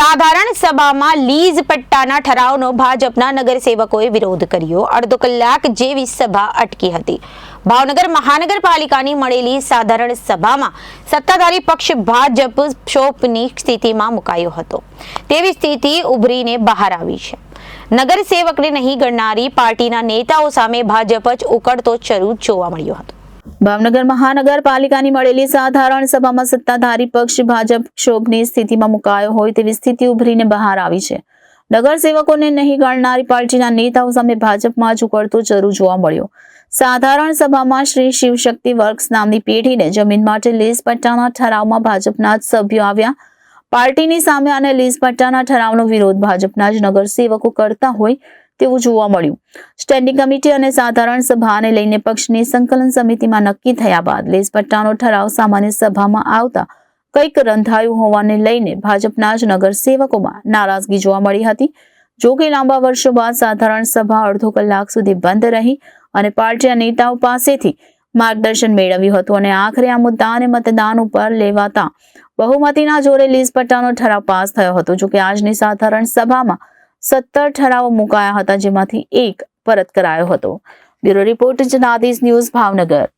સાધારણ સભામાં લીઝ પટ્ટાના ઠરાવનો ભાજપના નગરસેવકોએ વિરોધ કર્યો. અડધો કલાક જેવી સભા અટકી હતી. ભાવનગર મહાનગરપાલિકાની મળેલી સાધારણ સભામાં સત્તાધારી પક્ષ ભાજપ શોકની સ્થિતિમાં મુકાયો હતો. તેવી સ્થિતિ ઉભરીને બહાર આવી છે. નગરસેવકને નહીં ગણનારી પાર્ટીના નેતાઓ સામે ભાજપ જ ઉકળતો ચરૂ જોવા મળ્યો હતો. ભાવનગર મહાનગરપાલિકાની મળેલી સાધારણ સભામાં સત્તાધારી પક્ષ ભાજપ ક્ષોભની સ્થિતિમાં મુકાયો હોય તેવી સ્થિતિ ઉભરીને બહાર આવી છે. નગરસેવકોને નહીં ગણનારી પાર્ટીના નેતાઓ સામે ભાજપમાં જ ઉકળતો ચરૂ જોવા મળ્યો. સાધારણ સભામાં શ્રી શિવશક્તિ વર્ક્સ નામની પેઢીને જમીન માટે લીઝ પટ્ટાના ઠરાવમાં ભાજપના જ સભ્યો આવ્યા. પાર્ટીની સામે અને લીઝ પટ્ટાના ઠરાવનો વિરોધ ભાજપના જ નગરસેવકો કરતા હોય તેવું જોવા મળ્યું. સ્ટેન્ડિંગ કમિટી અને સાધારણ સભાને લઈને પક્ષની સંકલન સમિતિમાં નક્કી થયા બાદ લીઝ પટ્ટાનો ઠરાવ સામાન્ય સભામાં આવતા કંઈક રંધાયું હોવાને લઈને ભાજપના જ નગરસેવકોમાં નારાજગી જોવા મળી હતી. જો કે લાંબા વર્ષો બાદ સાધારણ સભા અડધો કલાક સુધી બંધ રહી અને પાર્ટીના નેતાઓ પાસેથી માર્ગદર્શન મેળવ્યું હતું અને આખરે આ મુદ્દાને મતદાન ઉપર લેવાતા બહુમતીના જોરે લીઝ પટ્ટાનો ઠરાવ પાસ થયો હતો. જો કે આજની સાધારણ સભામાં 17 ઠરાવો મુકાયા હતા, જેમાંથી એક પરત કરાયો હતો. Bureau report Janadesh news, Bhavnagar.